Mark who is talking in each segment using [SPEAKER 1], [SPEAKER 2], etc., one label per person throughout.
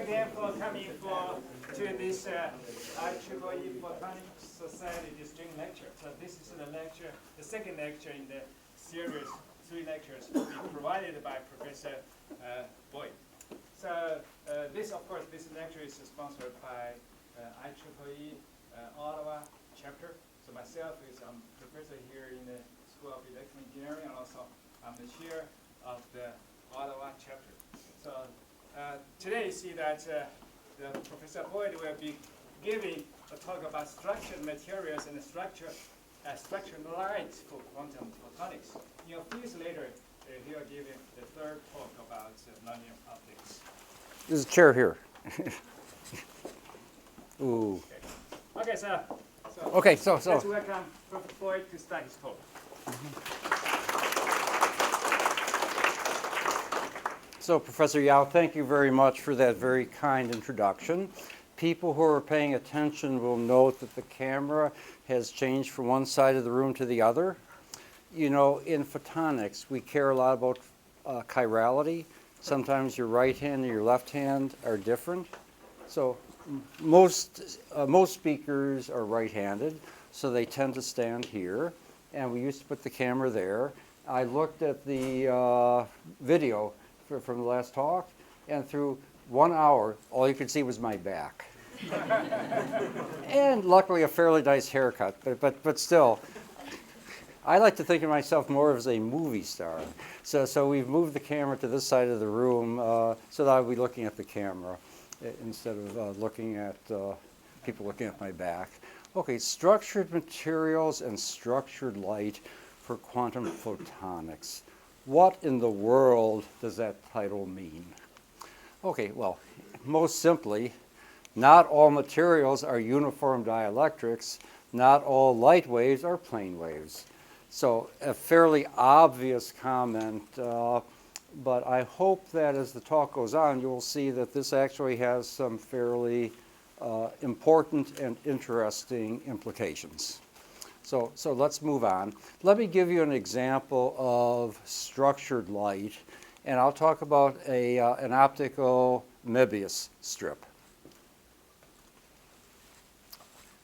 [SPEAKER 1] again for coming to this IEEE Photonics Society Distinct Lecture. So this is the second lecture in the series, 3 lectures provided by Professor Boyd. So this lecture is sponsored by IEEE Ottawa chapter. So myself I'm professor here in the School of Electrical Engineering, and also I'm the chair of the Ottawa chapter. So today you see that the Professor Boyd will be giving a talk about structured materials and structured light for quantum photonics. A few years later, he'll give the third talk about nonlinear optics.
[SPEAKER 2] There's a chair here. Ooh.
[SPEAKER 1] Okay, so let's welcome Professor Boyd to start his talk.
[SPEAKER 2] So, Professor Yao, thank you very much for that very kind introduction. People who are paying attention will note that the camera has changed from one side of the room to the other. You know, in photonics, we care a lot about chirality. Sometimes your right hand and your left hand are different. So most speakers are right-handed, so they tend to stand here. And we used to put the camera there. I looked at the video from the last talk, and through 1 hour, all you could see was my back. And luckily, a fairly nice haircut, but still, I like to think of myself more as a movie star. So we've moved the camera to this side of the room so that I'll be looking at the camera instead of looking at people looking at my back. Okay, structured materials and structured light for quantum photonics. What in the world does that title mean? Okay, well, most simply, not all materials are uniform dielectrics. Not all light waves are plane waves. So a fairly obvious comment, but I hope that as the talk goes on, you'll see that this actually has some fairly important and interesting implications. So let's move on. Let me give you an example of structured light, and I'll talk about an optical Mobius strip.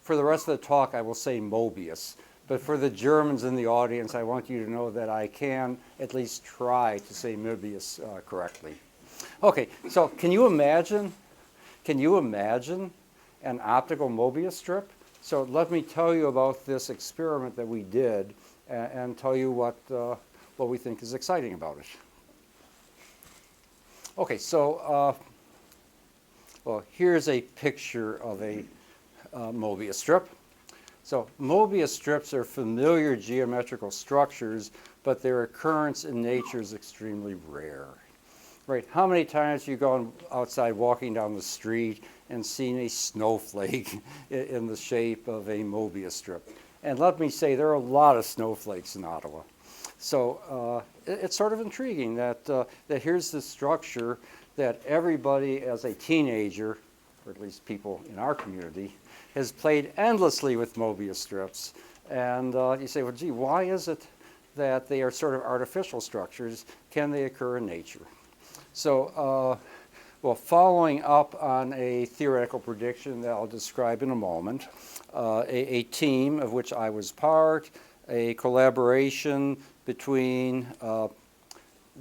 [SPEAKER 2] For the rest of the talk, I will say Mobius, but for the Germans in the audience, I want you to know that I can at least try to say Mobius correctly. Okay, so can you imagine an optical Mobius strip? So let me tell you about this experiment that we did and tell you what we think is exciting about it. Okay, so well, here's a picture of a Mobius strip. So Mobius strips are familiar geometrical structures, but their occurrence in nature is extremely rare. Right? How many times you go outside walking down the street and seen a snowflake in the shape of a Mobius strip? And let me say, there are a lot of snowflakes in Ottawa. So it's sort of intriguing that here's this structure that everybody as a teenager, or at least people in our community, has played endlessly with Mobius strips. And you say, well, gee, why is it that they are sort of artificial structures? Can they occur in nature? So, well, following up on a theoretical prediction that I'll describe in a moment, a team of which I was part, a collaboration between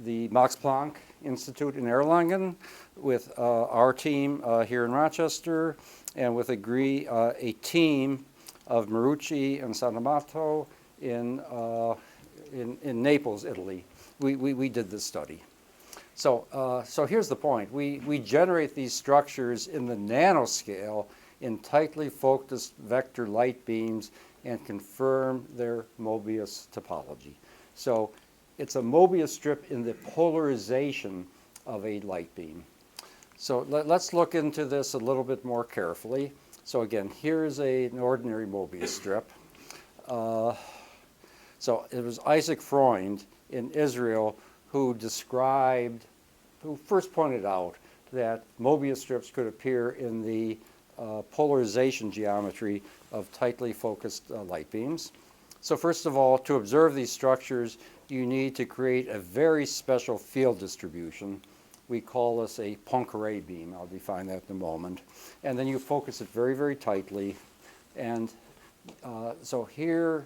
[SPEAKER 2] the Max Planck Institute in Erlangen with our team here in Rochester, and with a team of Marucci and Santamato in Naples, Italy. We did this study. So here's the point. We generate these structures in the nanoscale in tightly focused vector light beams and confirm their Mobius topology. So it's a Mobius strip in the polarization of a light beam. So let's look into this a little bit more carefully. So again, here's an ordinary Mobius strip. So it was Isaac Freund in Israel who first pointed out that Mobius strips could appear in the polarization geometry of tightly focused light beams. So first of all, to observe these structures, you need to create a very special field distribution we call this a Poincare beam. I'll define that in a moment. And then you focus it very, very tightly. And so here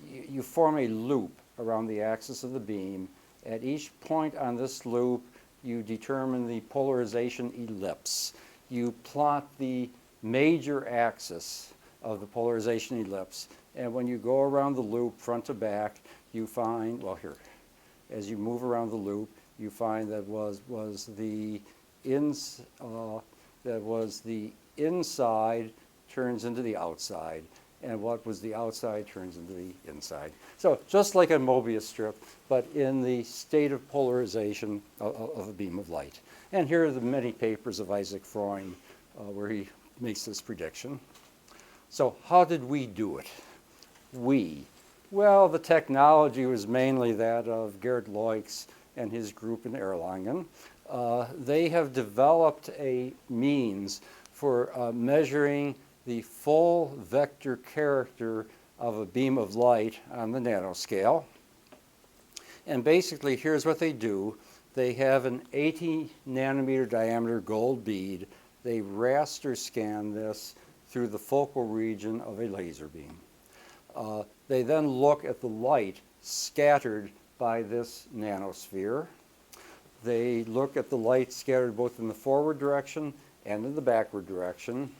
[SPEAKER 2] you form a loop around the axis of the beam. At each point on this loop, you determine the polarization ellipse. You plot the major axis of the polarization ellipse. And when you go around the loop front to back, you find, well, here, as you move around the loop, you find that was the inside turns into the outside, and what was the outside turns into the inside. So just like a Mobius strip, but in the state of polarization of a beam of light. And here are the many papers of Isaac Freund where he makes this prediction. So how did we do it? Well, the technology was mainly that of Gerd Loix and his group in Erlangen. They have developed a means for measuring the full vector character of a beam of light on the nanoscale. And basically, here's what they do. They have an 80 nanometer diameter gold bead. They raster scan this through the focal region of a laser beam. They then look at the light scattered by this nanosphere. They look at the light scattered both in the forward direction and in the backward direction.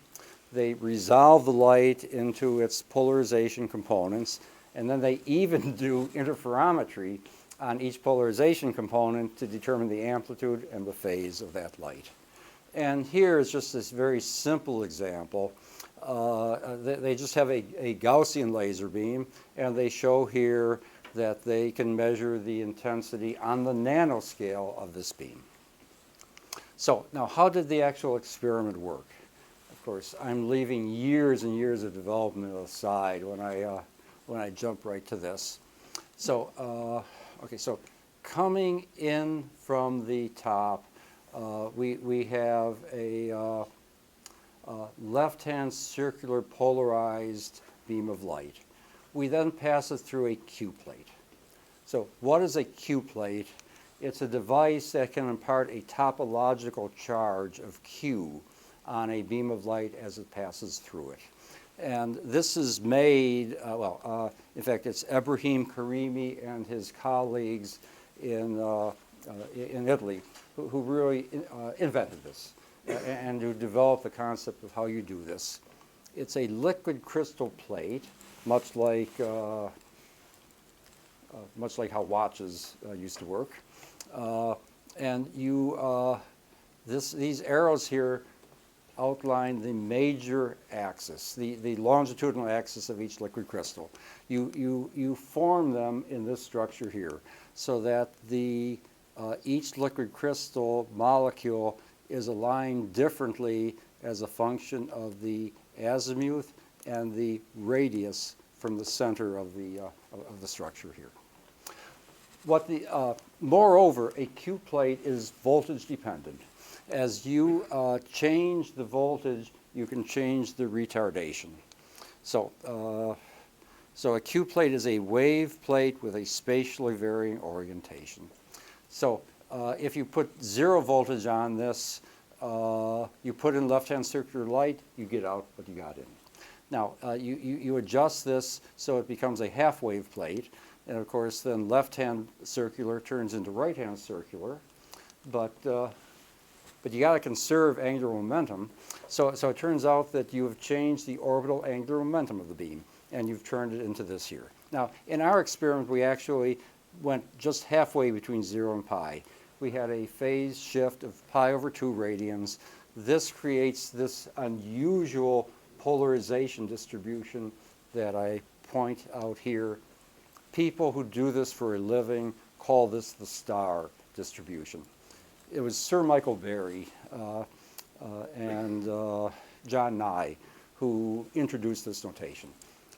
[SPEAKER 2] They resolve the light into its polarization components, and then they even do interferometry on each polarization component to determine the amplitude and the phase of that light. And here is just this very simple example. They just have a Gaussian laser beam, and they show here that they can measure the intensity on the nanoscale of this beam. So now, how did the actual experiment work? Of course, I'm leaving years and years of development aside when I jump right to this. So, okay, so coming in from the top, we have a left-hand circular polarized beam of light. We then pass it through a Q plate. So what is a Q plate? It's a device that can impart a topological charge of Q on a beam of light as it passes through it. And this is made, in fact, it's Ibrahim Karimi and his colleagues in Italy who really invented this and who developed the concept of how you do this. It's a liquid crystal plate, much like how watches used to work. And these arrows here outline the major axis, the longitudinal axis of each liquid crystal. You form them in this structure here so that each liquid crystal molecule is aligned differently as a function of the azimuth and the radius from the center of the structure here. Moreover, a Q plate is voltage dependent. As you change the voltage, you can change the retardation. So a Q plate is a wave plate with a spatially varying orientation. So if you put 0 voltage on this, you put in left-hand circular light, you get out what you got in. Now, you adjust this so it becomes a half-wave plate. And of course, then left-hand circular turns into right-hand circular. But you got to conserve angular momentum. So it turns out that you have changed the orbital angular momentum of the beam, and you've turned it into this here. Now, in our experiment, we actually went just halfway between 0 and pi. We had a phase shift of pi over 2 radians. This creates this unusual polarization distribution that I point out here. People who do this for a living call this the star distribution. It was Sir Michael Berry and John Nye who introduced this notation.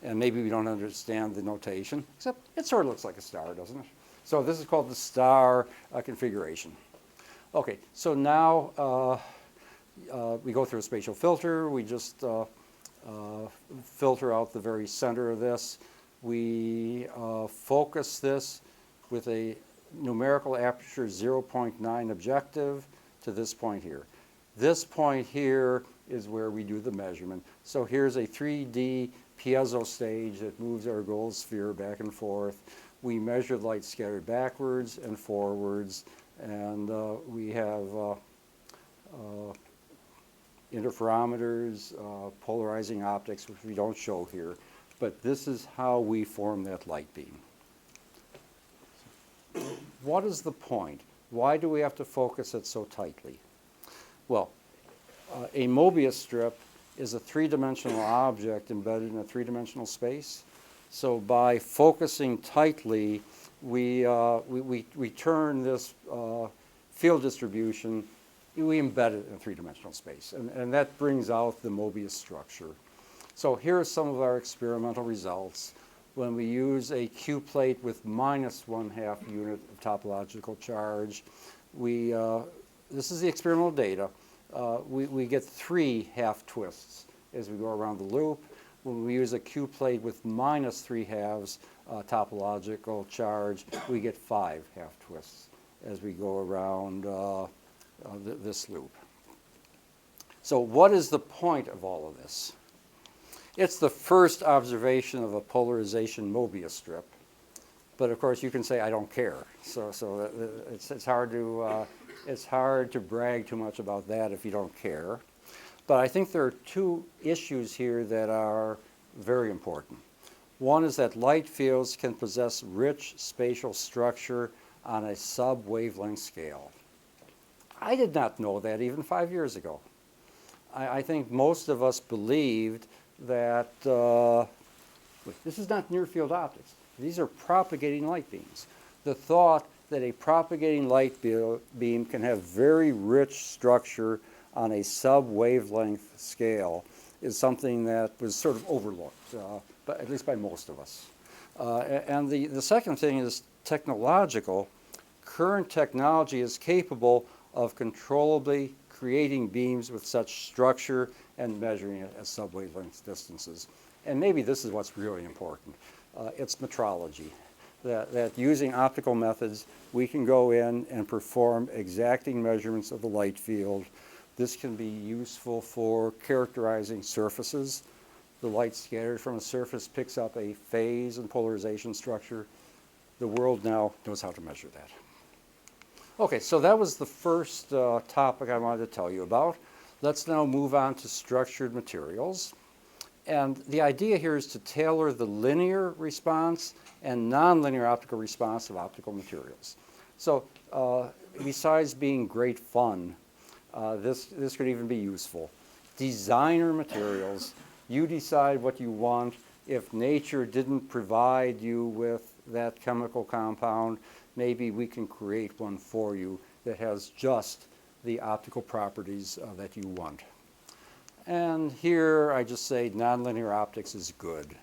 [SPEAKER 2] And maybe we don't understand the notation, except it sort of looks like a star, doesn't it? So this is called the star configuration. Okay, so now we go through a spatial filter. We just filter out the very center of this. We focus this with a numerical aperture 0.9 objective. to this point here. This point here is where we do the measurement. So here's a 3D piezo stage that moves our gold sphere back and forth. We measure light scattered backwards and forwards, and we have interferometers, polarizing optics, which we don't show here. But this is how we form that light beam. What is the point? Why do we have to focus it so tightly? Well, a Mobius strip is a three-dimensional object embedded in a three-dimensional space. So by focusing tightly, we turn this field distribution, we embed it in a three-dimensional space. And that brings out the Mobius structure. So here are some of our experimental results. When we use a Q plate with -1/2 unit of topological charge, this is the experimental data. We get 3 half twists as we go around the loop. When we use a Q plate with -3/2 topological charge, we get 5 half twists as we go around this loop. So what is the point of all of this? It's the first observation of a polarization Mobius strip. But of course, you can say, I don't care. So it's hard to brag too much about that if you don't care. But I think there are two issues here that are very important. One is that light fields can possess rich spatial structure on a sub-wavelength scale. I did not know that even 5 years ago. I think most of us believed that this is not near-field optics. These are propagating light beams. The thought that a propagating light beam can have very rich structure on a sub-wavelength scale is something that was sort of overlooked, but at least by most of us. And the second thing is technological. Current technology is capable of controllably creating beams with such structure and measuring it at sub-wavelength distances. And maybe this is what's really important. It's metrology. That using optical methods, we can go in and perform exacting measurements of the light field. This can be useful for characterizing surfaces. The light scattered from a surface picks up a phase and polarization structure. The world now knows how to measure that. Okay, so that was the first topic I wanted to tell you about. Let's now move on to structured materials. And the idea here is to tailor the linear response and nonlinear optical response of optical materials. So besides being great fun, this could even be useful. Designer materials, you decide what you want. If nature didn't provide you with that chemical compound, maybe we can create one for you that has just the optical properties that you want. And here I just say nonlinear optics is good.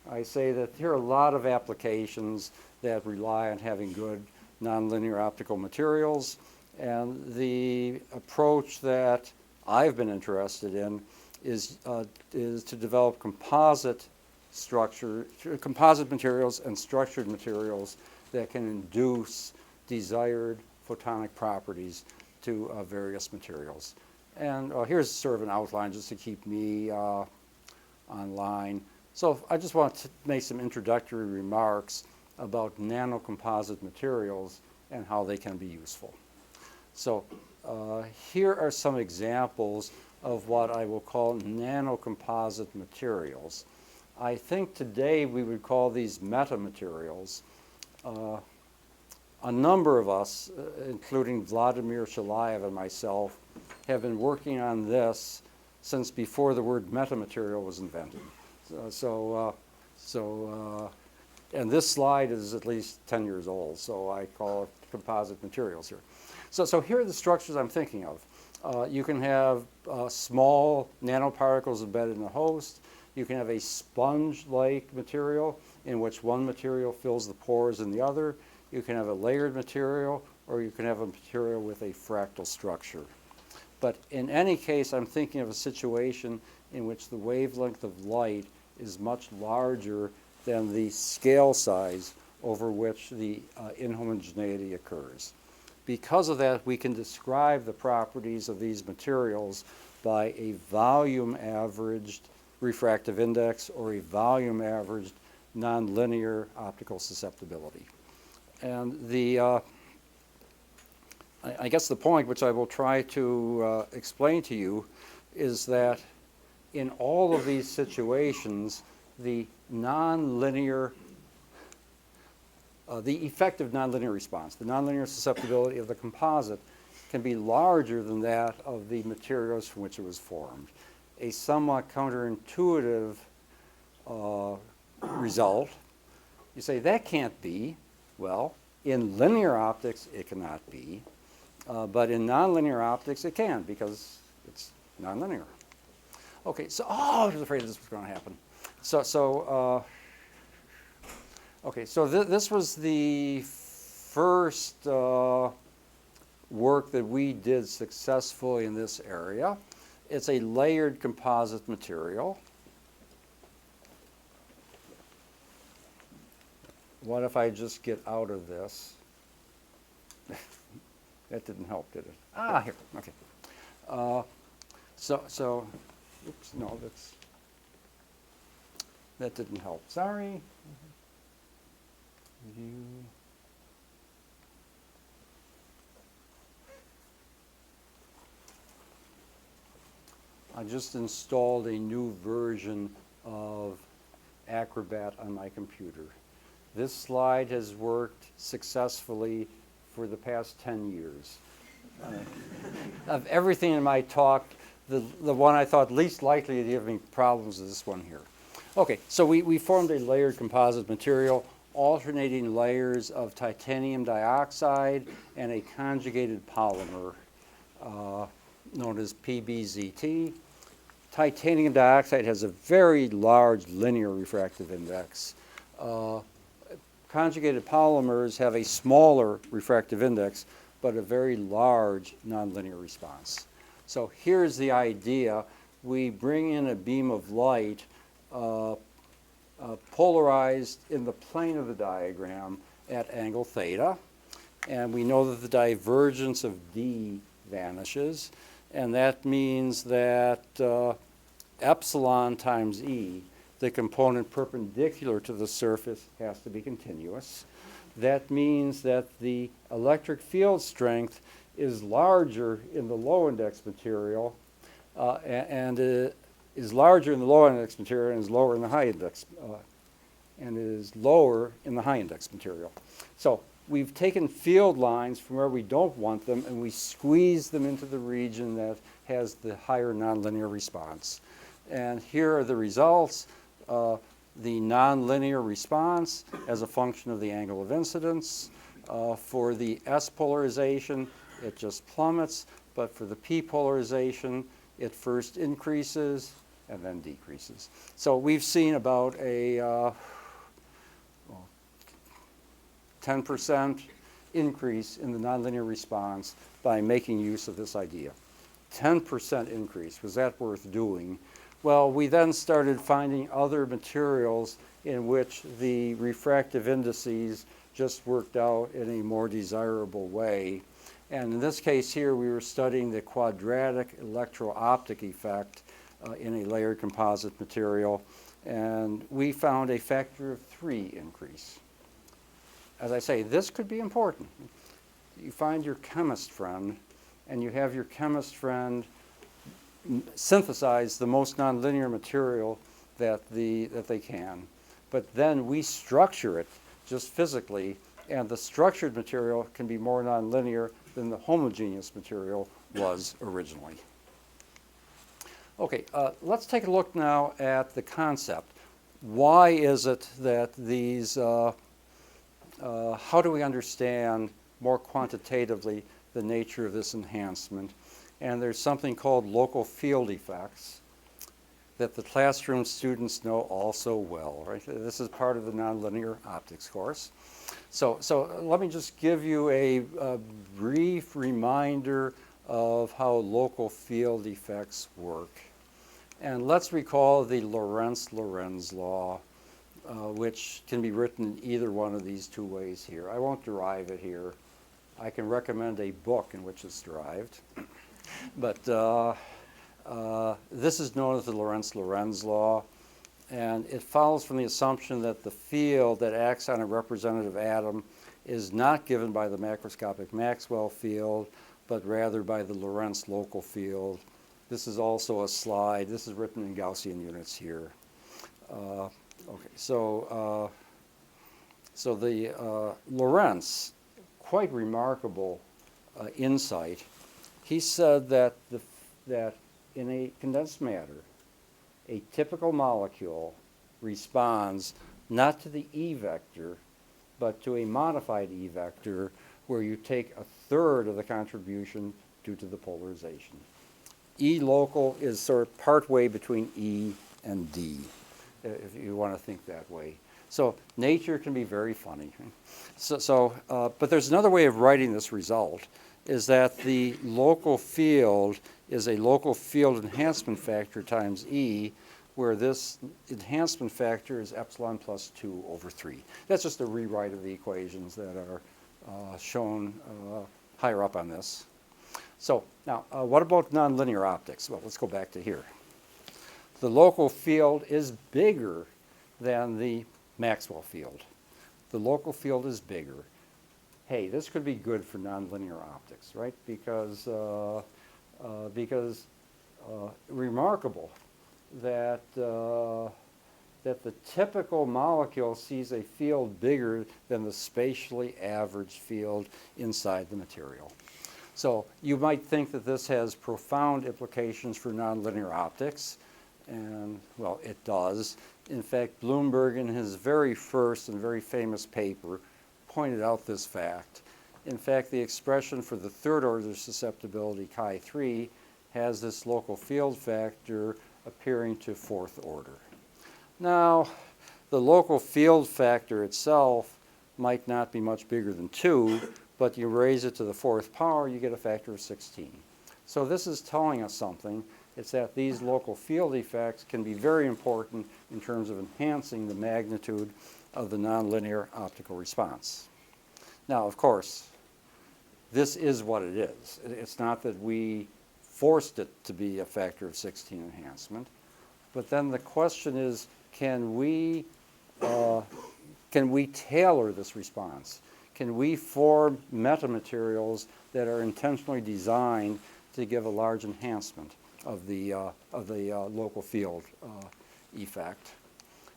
[SPEAKER 2] I say that there are a lot of applications that rely on having good nonlinear optical materials, and the approach that I've been interested in is to develop composite materials and structured materials that can induce desired photonic properties to various materials. And here's sort of an outline just to keep me online. So I just want to make some introductory remarks about nanocomposite materials and how they can be useful. So here are some examples of what I will call nanocomposite materials. I think today we would call these metamaterials. A number of us, including Vladimir Shalayev and myself, have been working on this since before the word metamaterial was invented. And this slide is at least 10 years old, so I call it composite materials here. So here are the structures I'm thinking of. You can have small nanoparticles embedded in a host. You can have a sponge-like material in which one material fills the pores in the other. You can have a layered material, or you can have a material with a fractal structure. But in any case, I'm thinking of a situation in which the wavelength of light is much larger than the scale size over which the inhomogeneity occurs. because of that, we can describe the properties of these materials by a volume averaged refractive index or a volume averaged nonlinear optical susceptibility. And I guess the point which I will try to explain to you is that in all of these situations, the effective nonlinear response, the nonlinear susceptibility of the composite, can be larger than that of the materials from which it was formed. A somewhat counterintuitive result. You say, that can't be. Well, in linear optics, it cannot be. But in nonlinear optics, it can, because it's nonlinear. Okay, so, I was afraid this was going to happen. Okay, so this was the first work that we did successfully in this area. It's a layered composite material. What if I just get out of this? That didn't help, did it? Here, okay. Oops, no, that didn't help. Sorry. View. I just installed a new version of Acrobat on my computer. This slide has worked successfully for the past 10 years. Of everything in my talk, the one I thought least likely to give me problems is this one here. Okay, so we formed a layered composite material, alternating layers of titanium dioxide and a conjugated polymer known as PBZT. Titanium dioxide has a very large linear refractive index. Conjugated polymers have a smaller refractive index, but a very large nonlinear response. So here's the idea. We bring in a beam of light polarized in the plane of the diagram at angle theta. And we know that the divergence of D vanishes. And that means that epsilon times E, the component perpendicular to the surface, has to be continuous. That means that the electric field strength is larger in the low index material and is larger in the low index material and is lower in the high index and is lower in the high index material. So we've taken field lines from where we don't want them and we squeeze them into the region that has the higher nonlinear response. And here are the results. The nonlinear response as a function of the angle of incidence. For the S polarization, it just plummets, but for the P polarization, it first increases and then decreases. So we've seen about a 10% increase in the nonlinear response by making use of this idea. 10% increase, was that worth doing? Well, we then started finding other materials in which the refractive indices just worked out in a more desirable way. And in this case here, we were studying the quadratic electro-optic effect in a layered composite material, and we found a factor of 3 increase. As I say, this could be important. You find your chemist friend, and you have your chemist friend synthesize the most nonlinear material that they can. But then we structure it just physically, and the structured material can be more nonlinear than the homogeneous material was originally. Okay, let's take a look now at the concept. Why is it that these, how do we understand more quantitatively the nature of this enhancement? And there's something called local field effects that the classroom students know all so well, right? This is part of the nonlinear optics course. So let me just give you a brief reminder of how local field effects work. And let's recall the Lorentz-Lorenz law, which can be written in either one of these two ways here. I won't derive it here. I can recommend a book in which it's derived. But this is known as the Lorentz law, and it follows from the assumption that the field that acts on a representative atom is not given by the macroscopic Maxwell field, but rather by the Lorentz local field. This is also a slide. This is written in Gaussian units here. Okay, so the Lorentz, quite remarkable insight. He said that that in a condensed matter, a typical molecule responds not to the E vector, but to a modified E vector, where you take a third of the contribution due to the polarization. E local is sort of partway between E and D, if you want to think that way. So nature can be very funny. But there's another way of writing this result, is that the local field is a local field enhancement factor times E, where this enhancement factor is epsilon plus 2 over 3. That's just a rewrite of the equations that are shown higher up on this. So now, what about nonlinear optics? Well, let's go back to here. The local field is bigger than the Maxwell field. The local field is bigger. Hey, this could be good for nonlinear optics, right? Because remarkable that that the typical molecule sees a field bigger than the spatially average field inside the material. So you might think that this has profound implications for nonlinear optics, and well, it does. In fact, Bloomberg, in his very first and very famous paper, pointed out this fact. In fact, the expression for the third order susceptibility chi3 has this local field factor appearing to fourth order. Now, the local field factor itself might not be much bigger than 2, but you raise it to the fourth power, you get a factor of 16. So this is telling us something. It's that these local field effects can be very important in terms of enhancing the magnitude of the nonlinear optical response. Now, of course, this is what it is. It's not that we forced it to be a factor of 16 enhancement, but then the question is, can we tailor this response? Can we form metamaterials that are intentionally designed to give a large enhancement of the local field effect?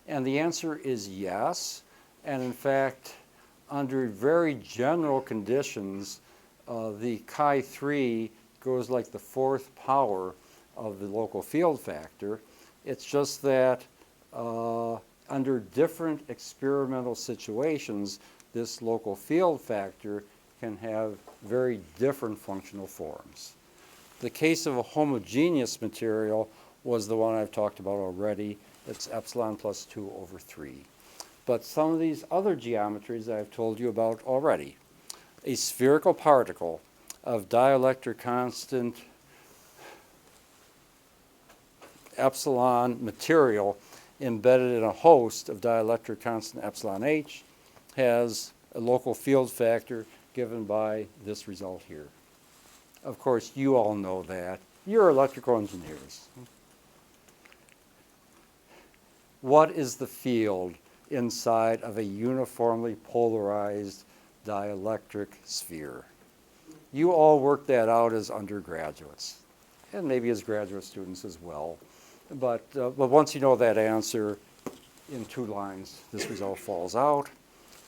[SPEAKER 2] And the answer is yes. And in fact, under very general conditions, the chi3 goes like the fourth power of the local field factor. It's just that under different experimental situations, this local field factor can have very different functional forms. The case of a homogeneous material was the one I've talked about already. It's epsilon plus 2 over 3. But some of these other geometries I've told you about already. A spherical particle of dielectric constant epsilon material embedded in a host of dielectric constant epsilon h has a local field factor given by this result here. Of course, you all know that. You're electrical engineers. What is the field inside of a uniformly polarized dielectric sphere? You all worked that out as undergraduates, and maybe as graduate students as well. But once you know that answer, in 2 lines, this result falls out.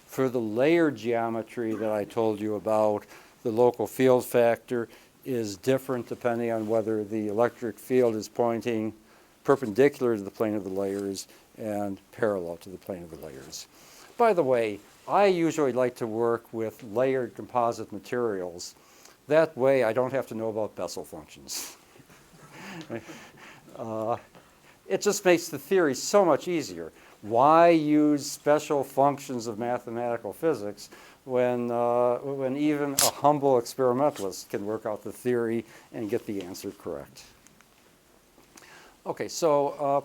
[SPEAKER 2] For the layer geometry that I told you about, the local field factor is different depending on whether the electric field is pointing perpendicular to the plane of the layers and parallel to the plane of the layers. By the way, I usually like to work with layered composite materials. That way I don't have to know about Bessel functions. It just makes the theory so much easier. Why use special functions of mathematical physics when even a humble experimentalist can work out the theory and get the answer correct? Okay, so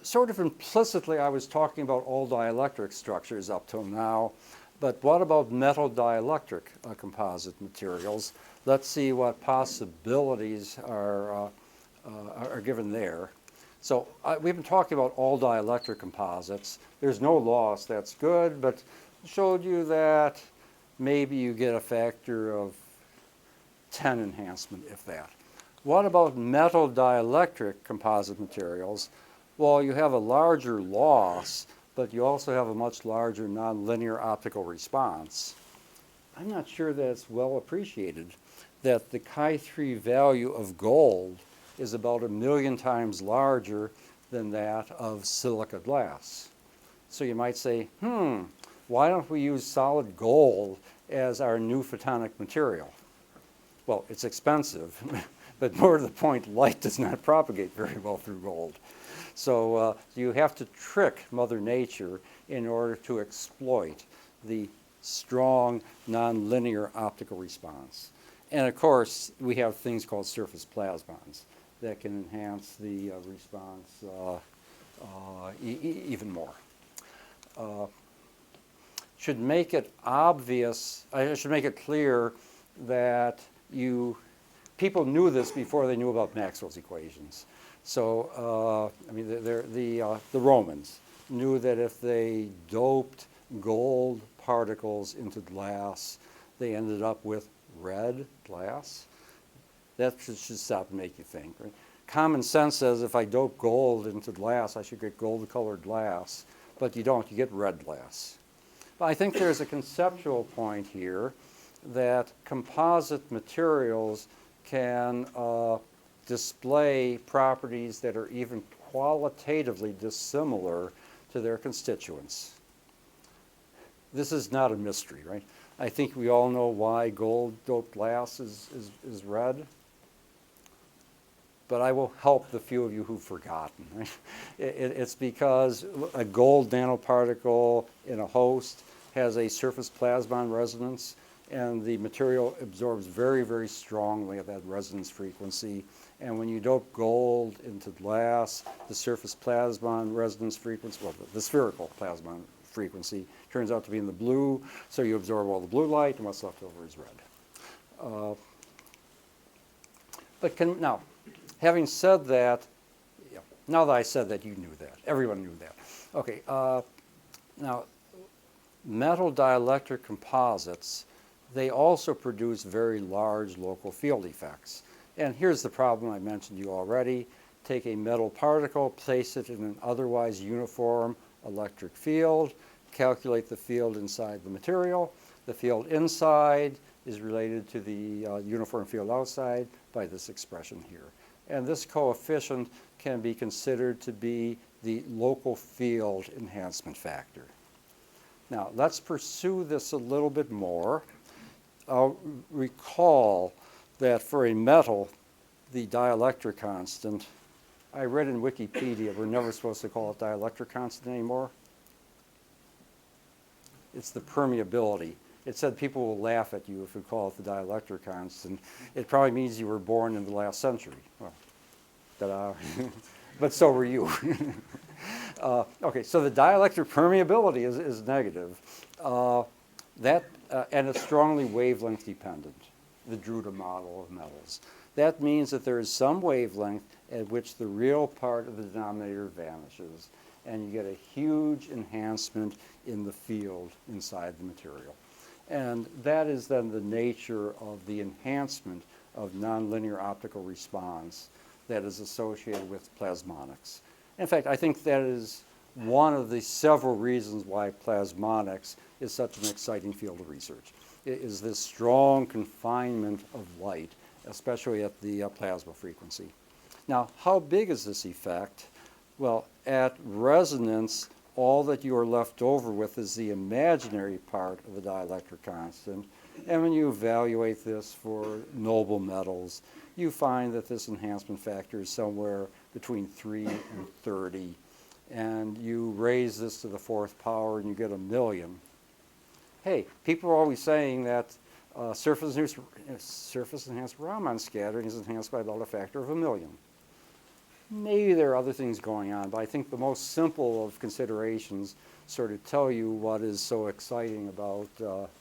[SPEAKER 2] sort of implicitly I was talking about all dielectric structures up till now, But what about metal dielectric composite materials? Let's see what possibilities are given there. So we've been talking about all dielectric composites. There's no loss, that's good, but showed you that maybe you get a factor of 10 enhancement, if that. What about metal dielectric composite materials? Well, you have a larger loss, but you also have a much larger nonlinear optical response. I'm not sure that's well appreciated, that the chi3 value of gold is about 1,000,000 times larger than that of silica glass. So you might say, why don't we use solid gold as our new photonic material? Well, it's expensive, but more to the point, light does not propagate very well through gold. So you have to trick Mother Nature in order to exploit the strong nonlinear optical response. And of course, we have things called surface plasmons that can enhance the response even more. Should make it obvious, I should make it clear that people knew this before they knew about Maxwell's equations. So, I mean, the Romans knew that if they doped gold particles into glass, they ended up with red glass. That should stop and make you think. Right? Common sense says if I dope gold into glass, I should get gold-colored glass, but you don't, you get red glass. But I think there's a conceptual point here that composite materials can display properties that are even qualitatively dissimilar to their constituents. This is not a mystery, right? I think we all know why gold-doped glass is red, but I will help the few of you who've forgotten. Right? It's because a gold nanoparticle in a host has a surface plasmon resonance, and the material absorbs very, very strongly at that resonance frequency. And when you dope gold into glass, the surface plasmon resonance frequency, well, the spherical plasmon frequency turns out to be in the blue, so you absorb all the blue light, and what's left over is red. Now, having said that, now that I said that, you knew that. Everyone knew that. Okay, now, metal dielectric composites, they also produce very large local field effects. And here's the problem I mentioned to you already. Take a metal particle, place it in an otherwise uniform electric field, calculate the field inside the material. The field inside is related to the uniform field outside by this expression here. And this coefficient can be considered to be the local field enhancement factor. Now, let's pursue this a little bit more. Recall that for a metal, the dielectric constant, I read in Wikipedia, we're never supposed to call it dielectric constant anymore. It's the permeability. It said people will laugh at you if you call it the dielectric constant. It probably means you were born in the last century. Well, ta-da. But so were you. Okay, so the dielectric permeability is negative. And it's strongly wavelength dependent, the Drude model of metals. That means that there is some wavelength at which the real part of the denominator vanishes, and you get a huge enhancement in the field inside the material. And that is then the nature of the enhancement of nonlinear optical response that is associated with plasmonics. In fact, I think that is one of the several reasons why plasmonics is such an exciting field of research. It is this strong confinement of light, especially at the plasma frequency. Now, how big is this effect? Well, at resonance, all that you are left over with is the imaginary part of the dielectric constant. And when you evaluate this for noble metals, you find that this enhancement factor is somewhere between 3 and 30. And you raise this to the 4th power and you get 1,000,000. Hey, people are always saying that surface-enhanced Raman scattering is enhanced by about a factor of 1,000,000. maybe there are other things going on, but I think the most simple of considerations sort of tell you what is so exciting about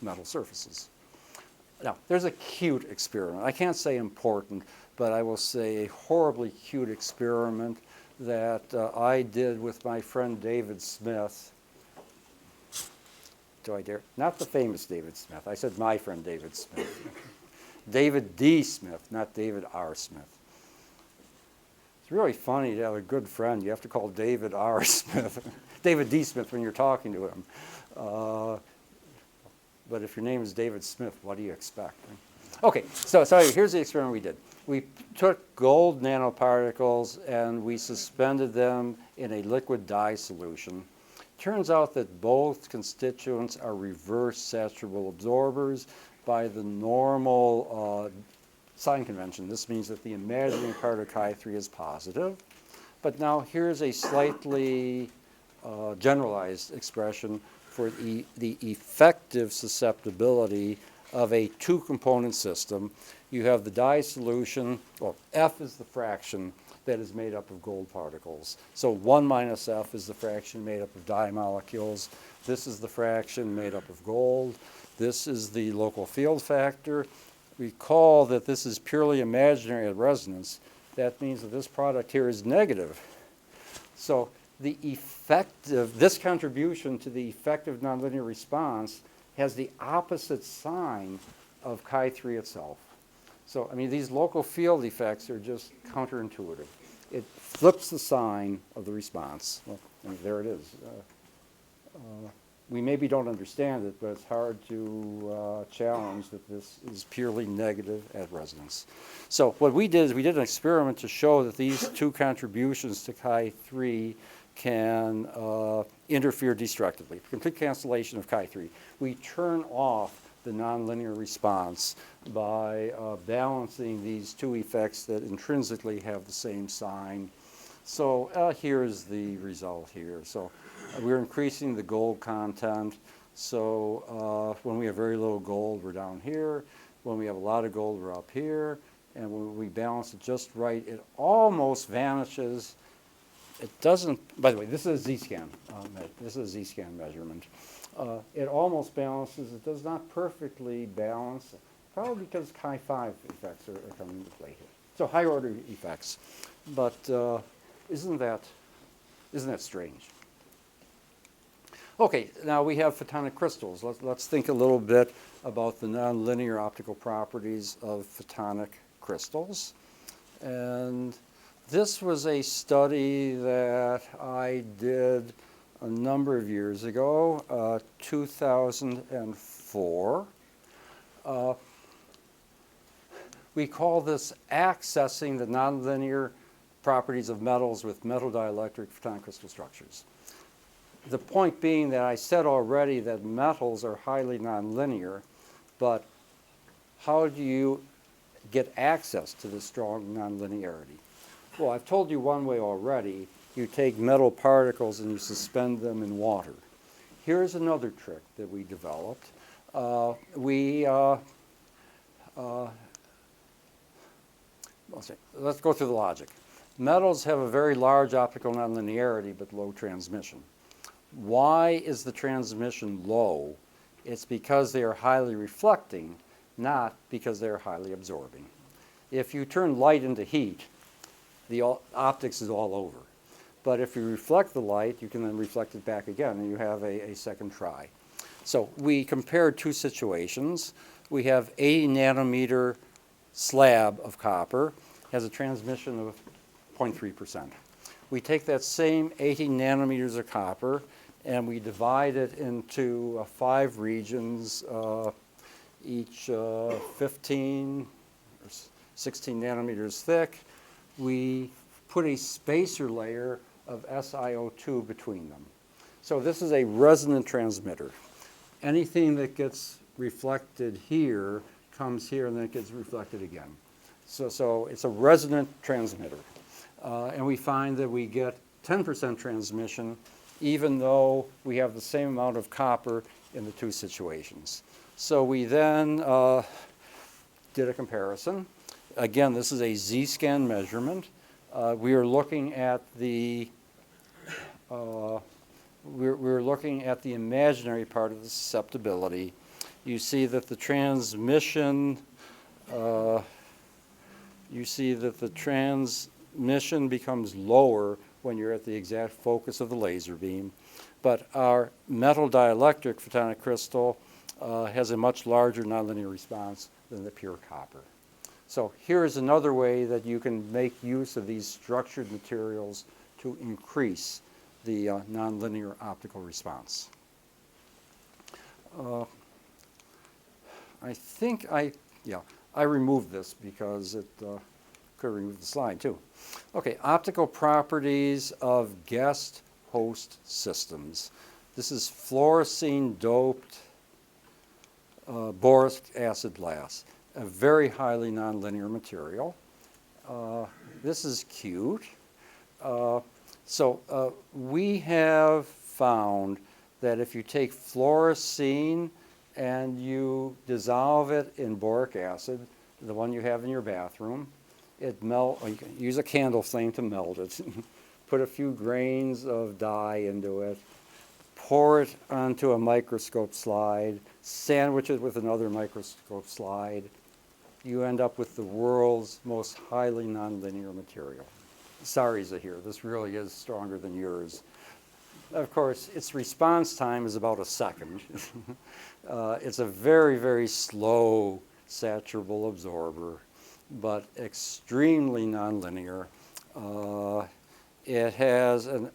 [SPEAKER 2] metal surfaces. Now, there's a cute experiment. I can't say important, but I will say a horribly cute experiment that I did with my friend David Smith. Do I dare? Not the famous David Smith. I said my friend David Smith. David D. Smith, not David R. Smith. It's really funny to have a good friend. You have to call David R. Smith, David D. Smith when you're talking to him. But if your name is David Smith, what do you expect? Okay, so here's the experiment we did. We took gold nanoparticles and we suspended them in a liquid dye solution. Turns out that both constituents are reverse saturable absorbers by the normal sign convention. This means that the imaginary part of chi3 is positive. But now here's a slightly generalized expression for the effective susceptibility of a two-component system. You have the dye solution, well, F is the fraction that is made up of gold particles. So 1 minus F is the fraction made up of dye molecules. This is the fraction made up of gold. This is the local field factor. Recall that this is purely imaginary at resonance. That means that this product here is negative. So the effective, this contribution to the effective nonlinear response has the opposite sign of chi3 itself. So, I mean, these local field effects are just counterintuitive. It flips the sign of the response. Well, I mean, there it is. We maybe don't understand it, but it's hard to challenge that this is purely negative at resonance. So what we did is we did an experiment to show that these two contributions to chi3 can interfere destructively. Complete cancellation of chi3. We turn off the nonlinear response by balancing these two effects that intrinsically have the same sign. So here's the result here. So we're increasing the gold content. So when we have very little gold, we're down here. When we have a lot of gold, we're up here. And when we balance it just right, it almost vanishes. It doesn't, by the way, this is a Z-scan. This is a Z-scan measurement. It almost balances. It does not perfectly balance, probably because chi5 effects are coming into play here. So higher order effects. But isn't that strange? Okay, now we have photonic crystals. Let's think a little bit about the nonlinear optical properties of photonic crystals. And this was a study that I did a number of years ago, 2004. We call this accessing the nonlinear properties of metals with metal-dielectric photonic crystal structures. The point being that I said already that metals are highly nonlinear, but how do you get access to this strong nonlinearity? Well, I've told you one way already. You take metal particles and you suspend them in water. Here's another trick that we developed. Let's go through the logic. Metals have a very large optical nonlinearity but low transmission. Why is the transmission low? It's because they are highly reflecting, not because they are highly absorbing. If you turn light into heat, the optics is all over. But if you reflect the light, you can then reflect it back again, and you have a second try. So we compared two situations. We have 80 nanometer slab of copper, has a transmission of 0.3%. We take that same 80 nanometers of copper, and we divide it into 5 regions, each 15 or 16 nanometers thick. We put a spacer layer of SiO2 between them. So this is a resonant transmitter. Anything that gets reflected here comes here, and then it gets reflected again. So it's a resonant transmitter. And we find that we get 10% transmission even though we have the same amount of copper in the two situations. So we then did a comparison. Again, this is a Z-scan measurement. We are looking at the we're looking at the imaginary part of the susceptibility. You see that the transmission becomes lower when you're at the exact focus of the laser beam. But our metal dielectric photonic crystal has a much larger nonlinear response than the pure copper. So here is another way that you can make use of these structured materials to increase the nonlinear optical response. I think I removed this because it could remove the slide too. Okay, optical properties of guest host systems. This is fluorescein doped boric acid glass, a very highly nonlinear material. This is cute. So we have found that if you take fluorescein and you dissolve it in boric acid, the one you have in your bathroom, it melt. You can use a candle flame to melt it. Put a few grains of dye into it, pour it onto a microscope slide, sandwich it with another microscope slide. You end up with the world's most highly nonlinear material. Sorry, Zahir, this really is stronger than yours. Of course, its response time is about a second. It's a very, very slow saturable absorber, but extremely nonlinear. It has a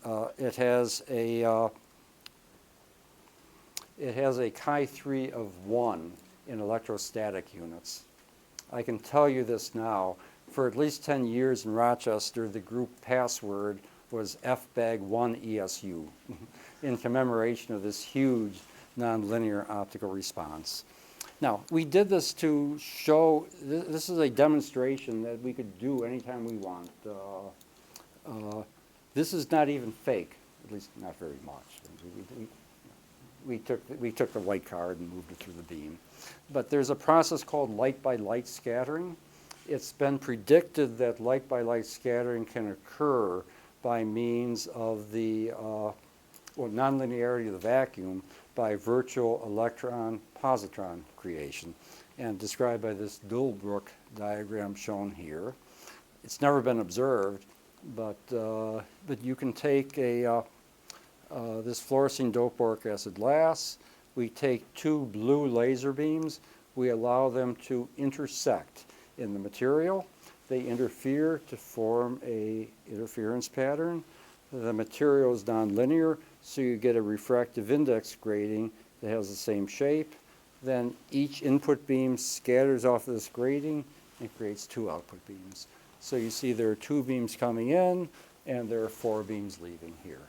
[SPEAKER 2] chi3 of 1 in electrostatic units. I can tell you this now. For at least 10 years in Rochester, the group password was FBAG1ESU in commemoration of this huge nonlinear optical response. Now, we did this to show, this is a demonstration that we could do anytime we want. This is not even fake, at least not very much. We took the white card and moved it through the beam. But there's a process called light-by-light scattering. It's been predicted that light-by-light scattering can occur by means of the nonlinearity of the vacuum by virtual electron-positron creation, and described by this Dulbrook diagram shown here. It's never been observed, but you can take this fluorescein doped boric acid glass. We take two blue laser beams. We allow them to intersect in the material. They interfere to form a interference pattern. The material is nonlinear, so you get a refractive index grating that has the same shape. Then each input beam scatters off of this grating and creates two output beams. So you see there are two beams coming in, and there are four beams leaving here.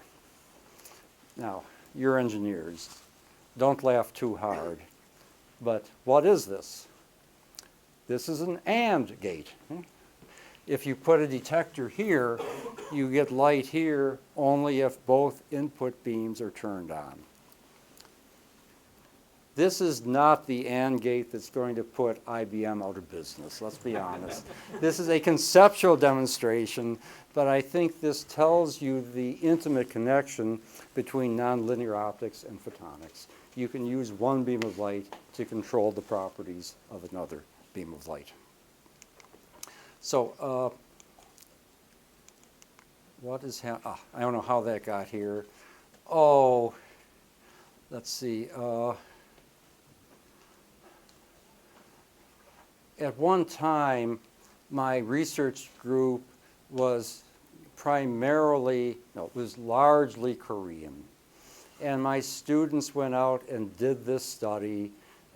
[SPEAKER 2] Now, you're engineers. Don't laugh too hard. But what is this? This is an AND gate. If you put a detector here, you get light here only if both input beams are turned on. This is not the AND gate that's going to put IBM out of business, let's be honest. This is a conceptual demonstration, but I think this tells you the intimate connection between nonlinear optics and photonics. You can use one beam of light to control the properties of another beam of light. So what is I don't know how that got here. Oh, let's see. At one time, my research group was largely Korean. And my students went out and did this study,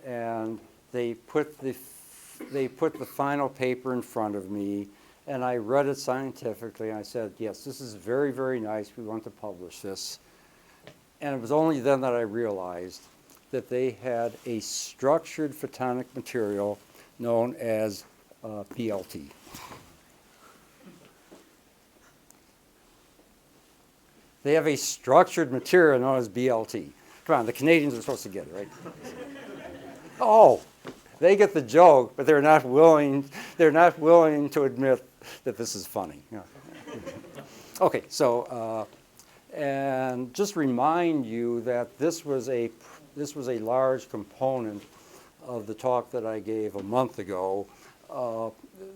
[SPEAKER 2] and they put the final paper in front of me, and I read it scientifically, and I said, yes, this is very, very nice. We want to publish this. And it was only then that I realized that they had a structured photonic material known as BLT. They have a structured material known as BLT. Come on, the Canadians are supposed to get it, right? Oh, they get the joke, but they're not willing to admit that this is funny. Okay, so and just remind you that this was a large component of the talk that I gave a month ago.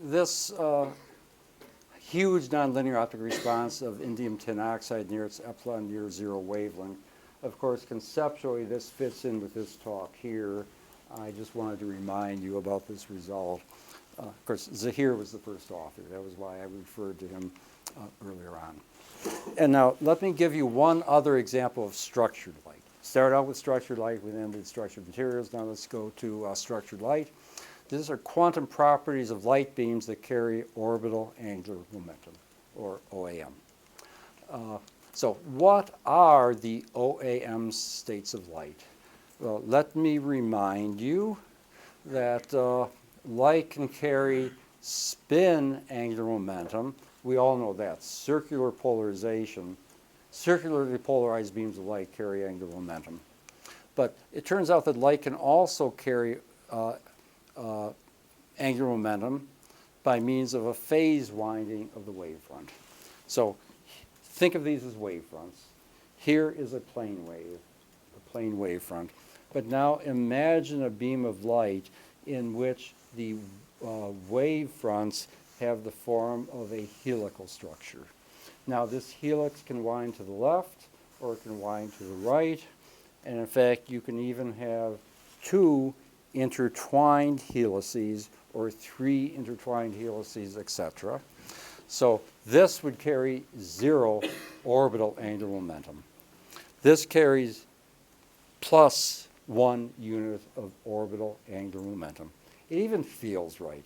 [SPEAKER 2] This huge nonlinear optical response of indium tin oxide near its epsilon near zero wavelength. Of course, conceptually, this fits in with this talk here. I just wanted to remind you about this result. Of course, Zahir was the first author. That was why I referred to him earlier on. And now, let me give you one other example of structured light. Started out with structured light, we then did structured materials. Now let's go to structured light. These are quantum properties of light beams that carry orbital angular momentum, or OAM. So what are the OAM states of light? Well, let me remind you that light can carry spin angular momentum. We all know that. Circular polarization. Circularly polarized beams of light carry angular momentum. But it turns out that light can also carry angular momentum by means of a phase winding of the wavefront. So think of these as wavefronts. Here is a plane wavefront. But now imagine a beam of light in which the wavefronts have the form of a helical structure. Now this helix can wind to the left or it can wind to the right. And in fact, you can even have two intertwined helices or three intertwined helices, etc. So this would carry zero orbital angular momentum. This carries plus 1 unit of orbital angular momentum. It even feels right?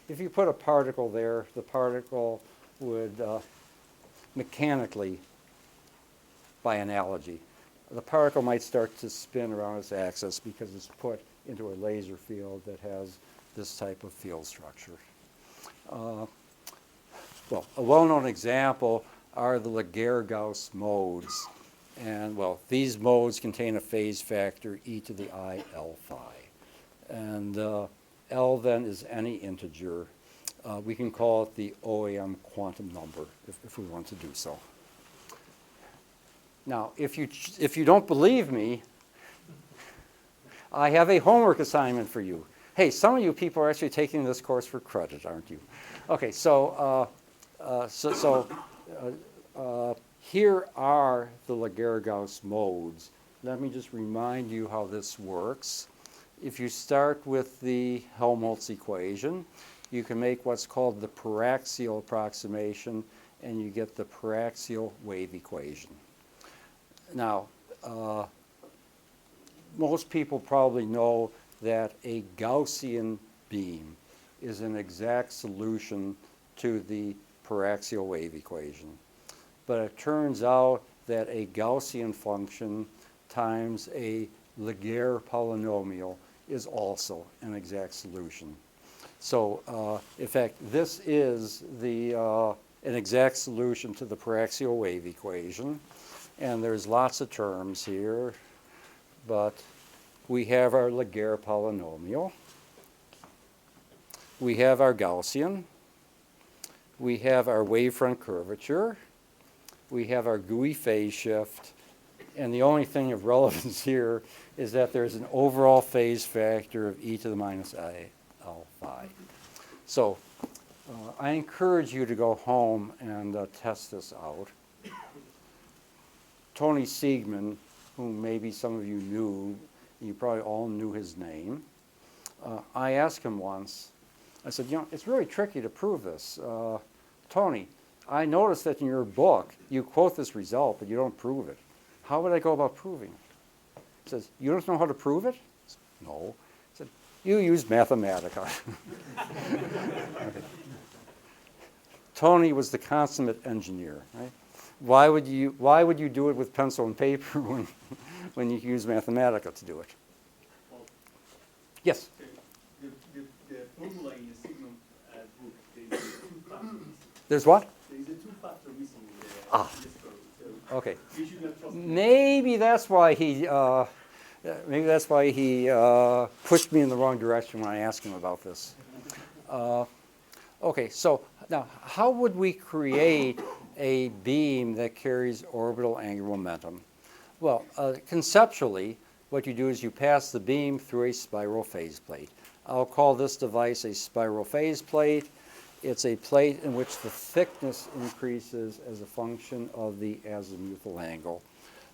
[SPEAKER 2] If you put a particle there, the particle would mechanically, by analogy, the particle might start to spin around its axis because it's put into a laser field that has this type of field structure. Well, a well-known example are the Laguerre-Gauss modes. And, well, these modes contain a phase factor e to the I L phi. And L then is any integer. We can call it the OAM quantum number if we want to do so. Now, if you don't believe me, I have a homework assignment for you. Hey, some of you people are actually taking this course for credit, aren't you? Okay, so here are the Laguerre-Gauss modes. Let me just remind you how this works. If you start with the Helmholtz equation, you can make what's called the paraxial approximation, and you get the paraxial wave equation. Now, most people probably know that a Gaussian beam is an exact solution to the paraxial wave equation. But it turns out that a Gaussian function times a Laguerre polynomial is also an exact solution. So, in fact, this is an exact solution to the paraxial wave equation. And there's lots of terms here, but we have our Laguerre polynomial. We have our Gaussian. We have our wavefront curvature. We have our GUI phase shift. And the only thing of relevance here is that there's an overall phase factor of e to the minus I L phi. So I encourage you to go home and test this out. Tony Siegman, whom maybe some of you knew, you probably all knew his name. I asked him once, I said, you know, it's really tricky to prove this. Tony, I noticed that in your book, you quote this result, but you don't prove it. How would I go about proving it? He says, you don't know how to prove it? I said, no. He said, you use Mathematica. Okay. Tony was the consummate engineer, right? Why would you do it with pencil and paper when you use Mathematica to do it?
[SPEAKER 3] Well,
[SPEAKER 2] yes?
[SPEAKER 3] The formula in the Siegman book, there is a two-factor.
[SPEAKER 2] There's what?
[SPEAKER 3] There is a two-factor missing in this code. So
[SPEAKER 2] Okay.
[SPEAKER 3] you should not trust me.
[SPEAKER 2] Maybe that's why he pushed me in the wrong direction when I asked him about this. Okay, so now how would we create a beam that carries orbital angular momentum? Well, conceptually, what you do is you pass the beam through a spiral phase plate. I'll call this device a spiral phase plate. It's a plate in which the thickness increases as a function of the azimuthal angle.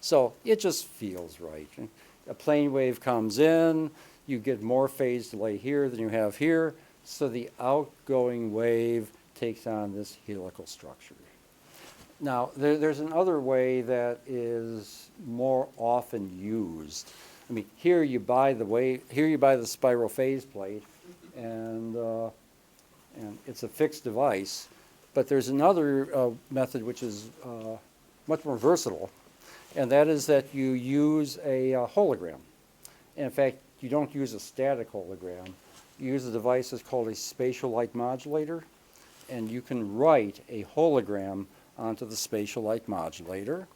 [SPEAKER 2] So it just feels right. A plane wave comes in, you get more phase delay here than you have here, so the outgoing wave takes on this helical structure. Now, there's another way that is more often used. I mean, here you buy the spiral phase plate, and it's a fixed device. But there's another method which is much more versatile, and that is that you use a hologram. And in fact, you don't use a static hologram. You use a device that's called a spatial light modulator, and you can write a hologram onto the spatial light modulator.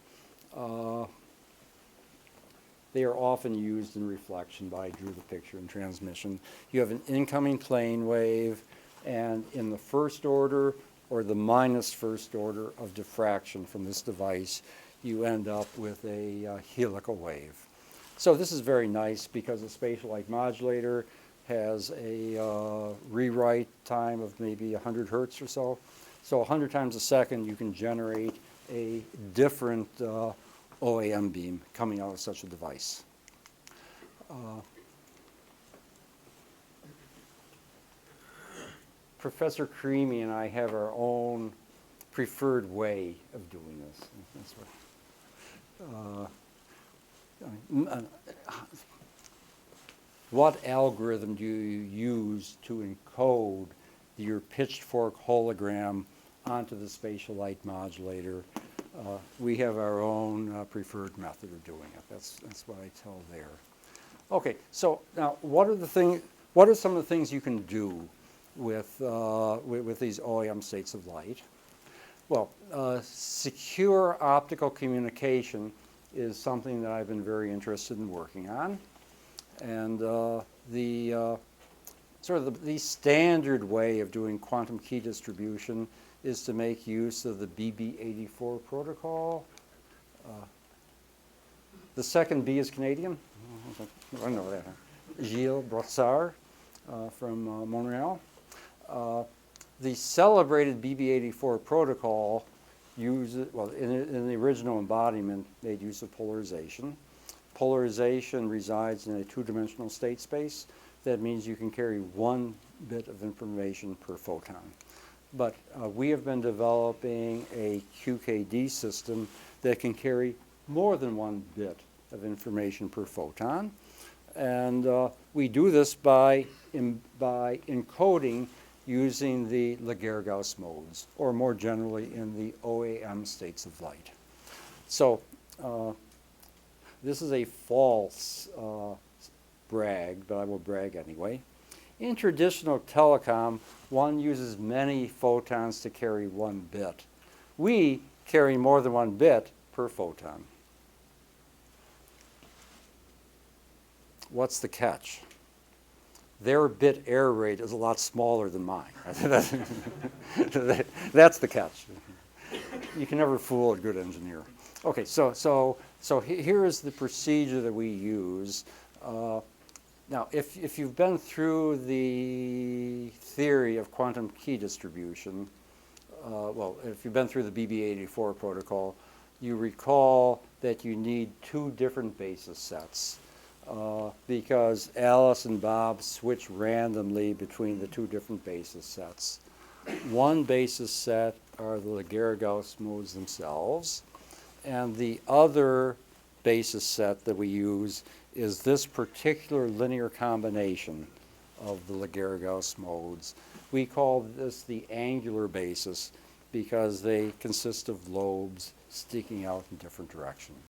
[SPEAKER 2] They are often used in reflection, but I drew the picture in transmission. You have an incoming plane wave, and in the first order or the minus first order of diffraction from this device, you end up with a helical wave. So this is very nice because the spatial light modulator has a rewrite time of maybe 100 hertz or so. So 100 times a second you can generate a different OAM beam coming out of such a device. Professor Creamy and I have our own preferred way of doing this. That's what algorithm do you use to encode your pitched fork hologram onto the spatial light modulator? We have our own preferred method of doing it. That's what I tell there. Okay, so now what are some of the things you can do with these OAM states of light? Well, secure optical communication is something that I've been very interested in working on. And the standard way of doing quantum key distribution is to make use of the BB84 protocol. The second B is Canadian. I know that. Gilles Brossard from Montreal. The celebrated BB84 protocol uses, well, in the original embodiment, made use of polarization. Polarization resides in a two-dimensional state space. That means you can carry one bit of information per photon. But we have been developing a QKD system that can carry more than one bit of information per photon. And we do this by encoding using the Laguerre-Gauss modes, or more generally in the OAM states of light. So this is a false brag, but I will brag anyway. In traditional telecom, one uses many photons to carry one bit. We carry more than one bit per photon. What's the catch? Their bit error rate is a lot smaller than mine. That's the catch. You can never fool a good engineer. Okay, so here is the procedure that we use. Now, if you've been through the theory of quantum key distribution, well, if you've been through the BB84 protocol, you recall that you need two different basis sets. Because Alice and Bob switch randomly between the two different basis sets. One basis set are the Laguerre-Gauss modes themselves, and the other basis set that we use is this particular linear combination of the Laguerre-Gauss modes. We call this the angular basis because they consist of lobes sticking out in different directions.